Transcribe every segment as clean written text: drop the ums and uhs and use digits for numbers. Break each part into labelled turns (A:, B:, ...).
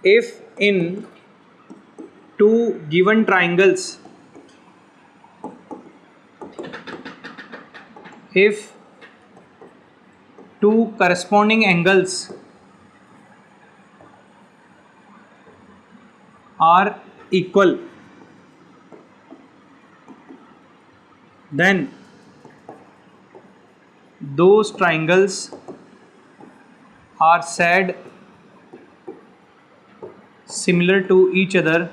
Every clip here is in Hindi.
A: if in two given triangles, if two corresponding angles are equal, then those triangles are said similar to each other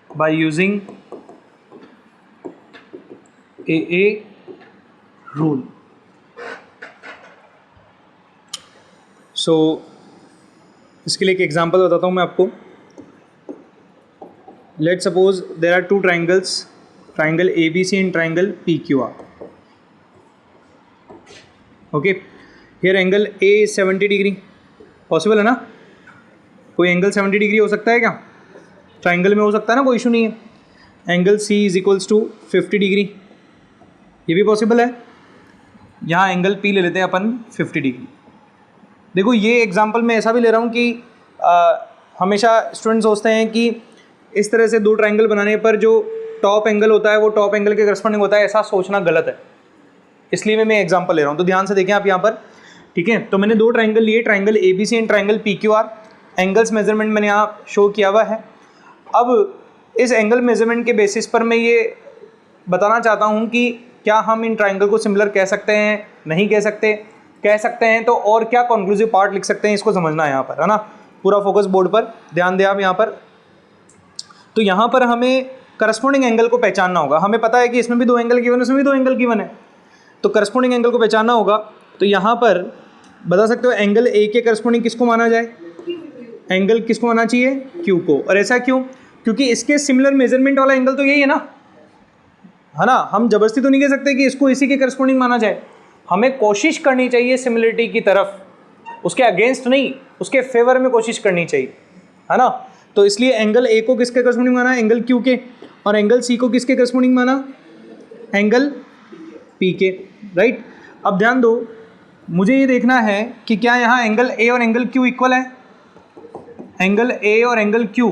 A: by using AA rule. So इसके लिए एक एग्जांपल बताता हूँ मैं आपको. Let suppose there are two triangles, triangle ABC and triangle PQR. Okay, here angle A is 70 degree. Possible है ना? कोई एंगल 70 डिग्री हो सकता है क्या? ट्राइंगल में हो सकता है ना, कोई इशू नहीं है. Angle C is equals to 50 degree, ये भी पॉसिबल है. यहाँ एंगल P ले लेते हैं अपन 50 डिग्री. देखो ये एग्जांपल मैं ऐसा भी ले रहा हूँ कि हमेशा स्टूडेंट सोचते हैं कि इस तरह से दो ट्राइंगल बनाने पर जो टॉप एंगल होता है वो टॉप एंगल के करस्पॉन्डिंग होता है, ऐसा सोचना गलत है. इसलिए मैं एग्जांपल ले रहा हूँ, तो ध्यान से देखें आप यहाँ पर. ठीक है, तो मैंने दो ट्राइंगल लिए, triangle ABC and triangle PQR. Angles measurement मैंने यहाँ शो किया हुआ है. अब इस एंगल मेजरमेंट के बेसिस पर मैं ये बताना चाहता हूँ कि क्या हम इन ट्राइंगल को सिमिलर कह सकते हैं, नहीं कह सकते. कह सकते हैं तो और क्या कॉन्क्लूसिव पार्ट लिख सकते हैं, इसको समझना है यहाँ पर, है ना. पूरा फोकस बोर्ड पर, ध्यान दें आप यहाँ पर. तो यहाँ पर हमें करस्पॉन्डिंग एंगल को पहचानना होगा. हमें पता है कि इसमें भी दो एंगल गिवन है, इसमें भी दो एंगल गिवन है, तो करस्पॉन्डिंग एंगल को पहचानना होगा. तो यहाँ पर बता सकते हो एंगल A के करस्पॉन्डिंग किसको माना जाए? एंगल किसको माना चाहिए? Q को. और ऐसा क्यों? क्योंकि इसके सिमिलर मेजरमेंट वाला एंगल तो यही है ना, है ना. हम जबरदस्ती तो नहीं कह सकते कि इसको इसी के करस्पॉन्डिंग माना जाए. हमें कोशिश करनी चाहिए सिमिलरिटी की तरफ, उसके अगेंस्ट नहीं, उसके फेवर में कोशिश करनी चाहिए, है ना. तो इसलिए एंगल A को किसके करस्पॉन्डिंग माना? एंगल Q के. और एंगल C को किसके करस्पॉन्डिंग माना? एंगल P के. राइट. अब ध्यान दो, मुझे ये देखना है कि क्या यहाँ एंगल A और एंगल Q इक्वल है. एंगल A और एंगल Q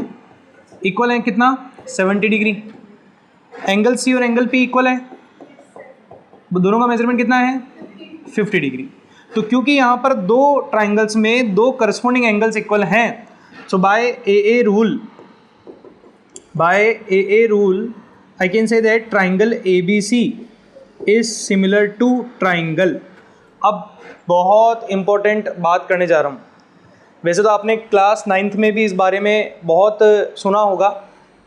A: इक्वल है कितना? 70 डिग्री. एंगल C और एंगल P इक्वल है, दोनों का मेजरमेंट कितना है? 50 डिग्री. तो क्योंकि यहाँ पर दो ट्राइंगल्स में दो करस्पॉन्डिंग एंगल्स इक्वल हैं, सो bye AA rule I can say that triangle ABC is similar to triangle. अब बहुत इंपॉर्टेंट बात करने जा रहा हूँ. वैसे तो आपने क्लास 9th में भी इस बारे में बहुत सुना होगा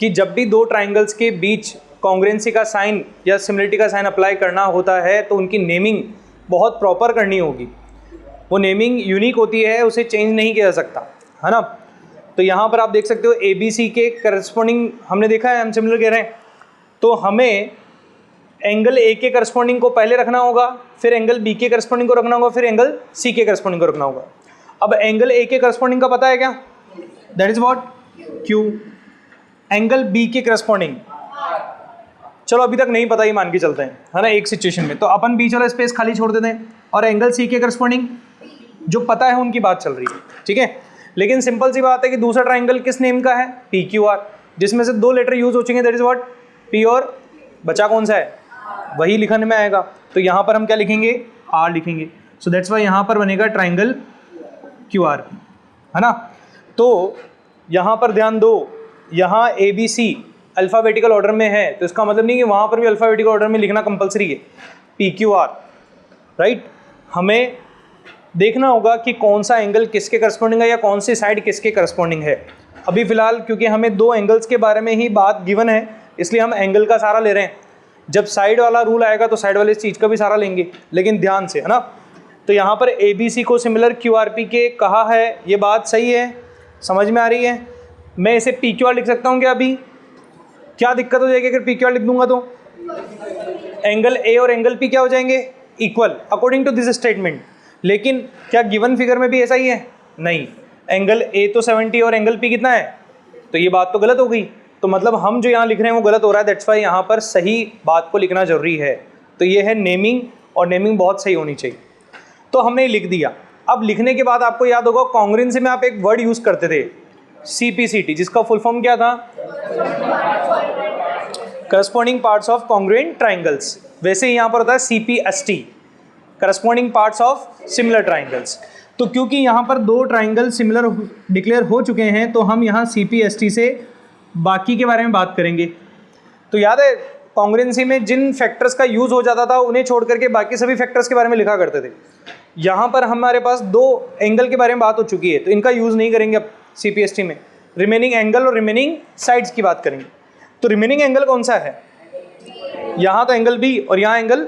A: कि जब भी दो ट्राइंगल्स के बीच कॉन्ग्रुएंसी का साइन या सिमिलरिटी का साइन अप्लाई करना होता है तो उनकी नेमिंग बहुत प्रॉपर करनी होगी. वो नेमिंग यूनिक होती है, उसे चेंज नहीं किया जा सकता, है ना. तो यहाँ पर आप देख सकते हो ABC के करस्पॉन्डिंग हमने देखा है, हम सिमिलर कह रहे हैं, तो हमें एंगल A के करस्पॉन्डिंग को पहले रखना होगा, फिर एंगल B के करस्पॉन्डिंग को रखना होगा, फिर एंगल C के करस्पॉन्डिंग को रखना होगा. अब एंगल A के करस्पॉन्डिंग का पता है क्या? That is what? Q. Angle B के करस्पॉन्डिंग चलो अभी तक नहीं पता, ही मान के चलते हैं, है ना, एक सिचुएशन में. तो अपन बीच वाला स्पेस खाली छोड़ देते हैं. और एंगल C के करस्पॉन्डिंग जो पता है उनकी बात चल रही है. ठीक है, लेकिन सिंपल सी बात है कि दूसरा ट्राइंगल किस नेम का है? PQR, जिसमें से दो लेटर यूज हो चुके हैं, दैट इज व्हाट? P. और बचा कौन सा है? वही लिखने में आएगा. तो यहाँ पर हम क्या लिखेंगे? R लिखेंगे. सो दैट्स वाई यहाँ पर बनेगा ट्राइंगल QRP, है ना. तो यहाँ पर ध्यान दो, यहाँ ABC अल्फ़ाबेटिकल ऑर्डर में है, तो इसका मतलब नहीं कि वहाँ पर भी अल्फ़ाबेटिकल ऑर्डर में लिखना कंपलसरी है. PQR, right. हमें देखना होगा कि कौन सा एंगल किसके करस्पॉन्डिंग है या कौन सी साइड किसके करस्पॉन्डिंग है. अभी फिलहाल क्योंकि हमें दो एंगल्स के बारे में ही बात गिवन है, इसलिए हम एंगल का सारा ले रहे हैं. जब साइड वाला रूल आएगा तो साइड वाले चीज़ का भी सारा लेंगे, लेकिन ध्यान से, है ना. तो यहाँ पर ABC को सिमिलर QRP के कहा है, ये बात सही है, समझ में आ रही है. मैं इसे PQR लिख सकता हूँ क्या? अभी क्या दिक्कत हो जाएगी अगर PQR लिख दूंगा? तो एंगल A और एंगल P क्या हो जाएंगे? Equal, according to this statement. लेकिन क्या गिवन फिगर में भी ऐसा ही है? नहीं. एंगल A तो 70 और एंगल P कितना है? तो ये बात तो गलत हो गई. तो मतलब हम जो यहाँ लिख रहे हैं वो गलत हो रहा है. दैट्स वाई यहाँ पर सही बात को लिखना जरूरी है. तो ये है नेमिंग, और नेमिंग बहुत सही होनी चाहिए। तो हमने लिख दिया। अब लिखने के बाद आपको याद होगा कॉन्ग्रुएंसी में आप एक वर्ड यूज़ करते थे CPCT, जिसका फुल फॉर्म क्या था? Corresponding parts of congruent triangles. वैसे ही यहाँ पर होता है CPST, corresponding parts of similar triangles. तो क्योंकि यहाँ पर दो ट्राइंगल सिमिलर डिक्लेयर हो चुके हैं, तो हम यहाँ CPST से बाकी के बारे में बात करेंगे। तो याद है कॉन्ग्रुएंसी में जिन फैक्टर्स का यूज़ हो जाता था उन्हें छोड़ करके बाकी सभी फैक्टर्स के बारे में लिखा करते थे। यहाँ पर हमारे पास दो एंगल के बारे में बात हो चुकी है, तो इनका यूज़ नहीं करेंगे अब CPST में। रिमेनिंग एंगल और रिमेनिंग साइड्स की बात करेंगे। तो रिमेनिंग एंगल कौन सा है? यहाँ तो एंगल B और यहाँ एंगल,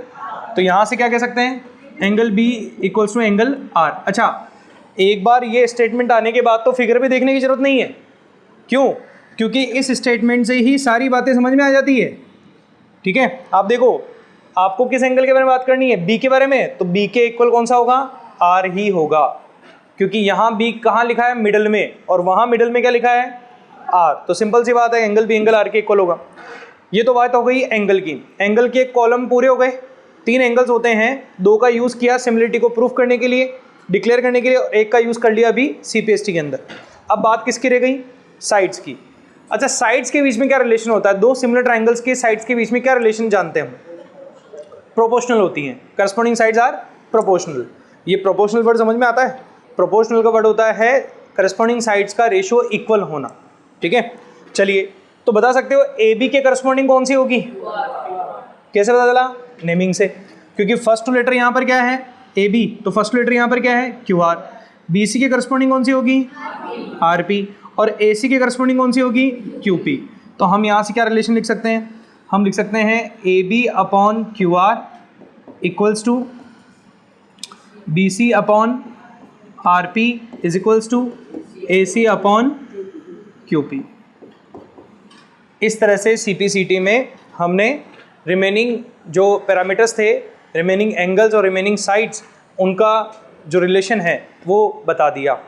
A: तो यहाँ से क्या कह सकते हैं? Angle B equals to angle R। अच्छा, एक बार ये स्टेटमेंट आने के बाद तो फिगर भी देखने की जरूरत नहीं है। क्यों? क्योंकि इस स्टेटमेंट से ही सारी बातें समझ में आ जाती है। ठीक है, आप देखो, आपको किस एंगल के बारे में बात करनी है? B के बारे में, तो B के इक्वल कौन सा होगा? R ही होगा, क्योंकि यहाँ B कहाँ लिखा है? मिडल में, और वहाँ मिडल में क्या लिखा है? R। तो सिंपल सी बात है, एंगल B एंगल R के इक्वल होगा। ये तो बात हो गई एंगल की। एंगल के कॉलम पूरे हो गए। 3 एंगल्स होते हैं, 2 का यूज़ किया सिमिलरिटी को प्रूफ करने के लिए, डिक्लेयर करने के लिए, और 1 का यूज़ कर लिया अभी CPST के अंदर। अब बात किसकी रह गई? साइड्स की। अच्छा, साइड्स के बीच में क्या रिलेशन होता है? दो सिमिलर ट्राइंगल्स के साइड्स के बीच में क्या रिलेशन जानते हैं हम? प्रोपोर्शनल होती हैं। Corresponding sides are proportional. ये प्रोपोर्शनल वर्ड समझ में आता है? प्रोपोर्शनल का वर्ड होता है करस्पॉन्डिंग साइड्स का रेशियो इक्वल होना। ठीक है, चलिए, तो बता सकते हो AB के करस्पॉन्डिंग कौन सी होगी? कैसे पता चला? नेमिंग से, क्योंकि फर्स्ट लेटर यहाँ पर क्या है? AB, तो फर्स्ट लेटर यहाँ पर क्या है? QR। BC के करस्पॉन्डिंग कौन सी होगी? RP। और AC के करस्पॉन्डिंग कौन सी होगी? QP। तो हम यहाँ से क्या रिलेशन लिख सकते हैं? हम लिख सकते हैं AB upon QR equals to BC upon RP is equals to AC upon QP। इस तरह से CPCT में हमने रिमेनिंग जो पैरामीटर्स थे, रिमेनिंग एंगल्स और रिमेनिंग साइड्स, उनका जो रिलेशन है वो बता दिया।